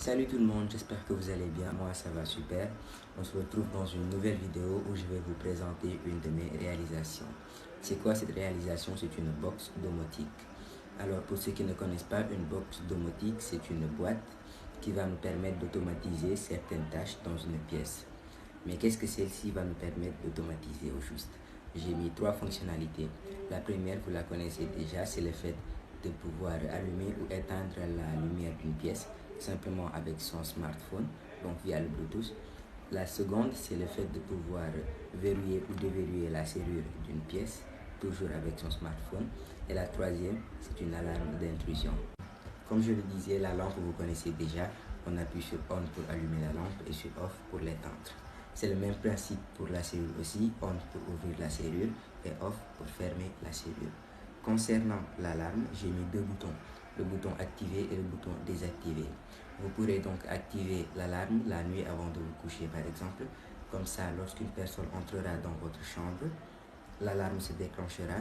Salut tout le monde, j'espère que vous allez bien, moi ça va super. On se retrouve dans une nouvelle vidéo où je vais vous présenter une de mes réalisations. C'est quoi cette réalisation? C'est une box domotique. Alors pour ceux qui ne connaissent pas, une box domotique c'est une boîte qui va nous permettre d'automatiser certaines tâches dans une pièce. Mais qu'est-ce que celle-ci va nous permettre d'automatiser au juste? J'ai mis 3 fonctionnalités. La première, vous la connaissez déjà, c'est le fait de pouvoir allumer ou éteindre la lumière d'une pièce simplement avec son smartphone, donc via le Bluetooth. La seconde, c'est le fait de pouvoir verrouiller ou déverrouiller la serrure d'une pièce, toujours avec son smartphone. Et la troisième, c'est une alarme d'intrusion. Comme je le disais, la lampe, vous connaissez déjà. On appuie sur On pour allumer la lampe et sur Off pour l'éteindre. C'est le même principe pour la serrure aussi. On pour ouvrir la serrure et Off pour fermer la serrure. Concernant l'alarme, j'ai mis 2 boutons. Le bouton activer et le bouton désactiver. Vous pourrez donc activer l'alarme la nuit avant de vous coucher par exemple. Comme ça, lorsqu'une personne entrera dans votre chambre, l'alarme se déclenchera.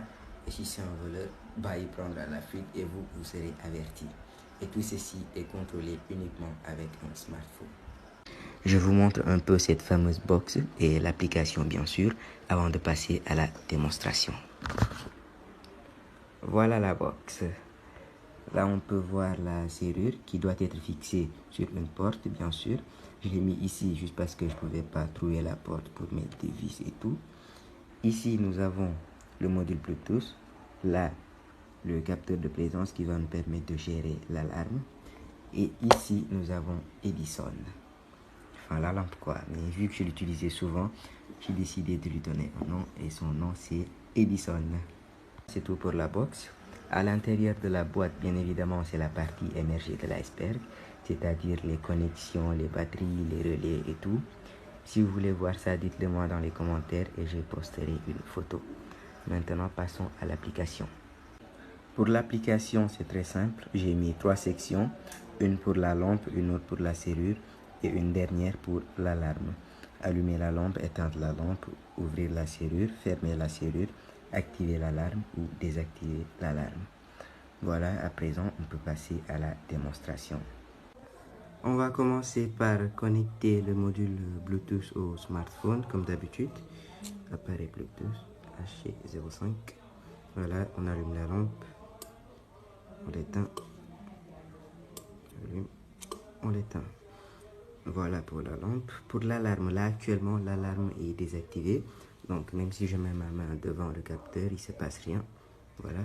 Et si c'est un voleur, il prendra la fuite et vous serez averti. Et tout ceci est contrôlé uniquement avec un smartphone. Je vous montre un peu cette fameuse box et l'application bien sûr avant de passer à la démonstration. Voilà la box. Là on peut voir la serrure qui doit être fixée sur une porte bien sûr. Je l'ai mis ici juste parce que je ne pouvais pas trouver la porte pour mettre des vis et tout. Ici nous avons le module Bluetooth. Là le capteur de présence qui va nous permettre de gérer l'alarme. Et ici nous avons Edison. Enfin la lampe quoi, mais vu que je l'utilisais souvent, j'ai décidé de lui donner un nom et son nom c'est Edison. C'est tout pour la box. À l'intérieur de la boîte, bien évidemment, c'est la partie émergée de l'iceberg, c'est-à-dire les connexions, les batteries, les relais et tout. Si vous voulez voir ça, dites-le moi dans les commentaires et je posterai une photo. Maintenant, passons à l'application. Pour l'application, c'est très simple. J'ai mis 3 sections, une pour la lampe, une autre pour la serrure et une dernière pour l'alarme. Allumer la lampe, éteindre la lampe, ouvrir la serrure, fermer la serrure, activer l'alarme ou désactiver l'alarme. Voilà, à présent, on peut passer à la démonstration. On va commencer par connecter le module Bluetooth au smartphone, comme d'habitude. Appareil Bluetooth HC05. Voilà, on allume la lampe. On l'éteint. On l'éteint. Voilà pour la lampe. Pour l'alarme, là actuellement l'alarme est désactivée. Donc même si je mets ma main devant le capteur, il ne se passe rien. Voilà.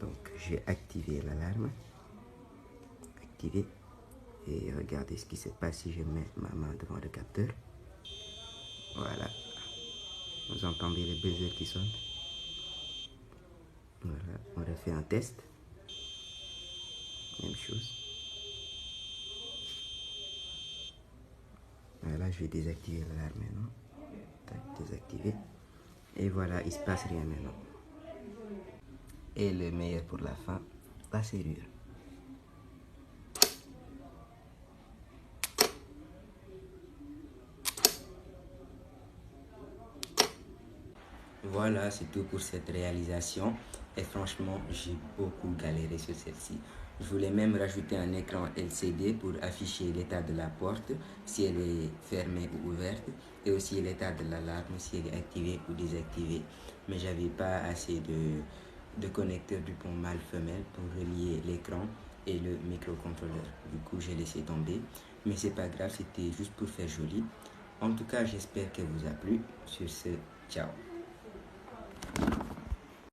Donc j'ai activé l'alarme. Activé. Et regardez ce qui se passe si je mets ma main devant le capteur. Voilà. Vous entendez les buzzers qui sonnent. Voilà. On refait un test. Même chose. Voilà, je vais désactiver l'alarme maintenant. Tac, désactiver. Et voilà, il ne se passe rien maintenant. Et le meilleur pour la fin, la serrure. Voilà, c'est tout pour cette réalisation. Et franchement, j'ai beaucoup galéré sur celle-ci. Je voulais même rajouter un écran LCD pour afficher l'état de la porte, si elle est fermée ou ouverte, et aussi l'état de l'alarme, si elle est activée ou désactivée. Mais j'avais pas assez de connecteurs du pont mâle-femelle pour relier l'écran et le microcontrôleur. Du coup, j'ai laissé tomber. Mais c'est pas grave, c'était juste pour faire joli. En tout cas, j'espère qu'elle vous a plu. Sur ce, ciao.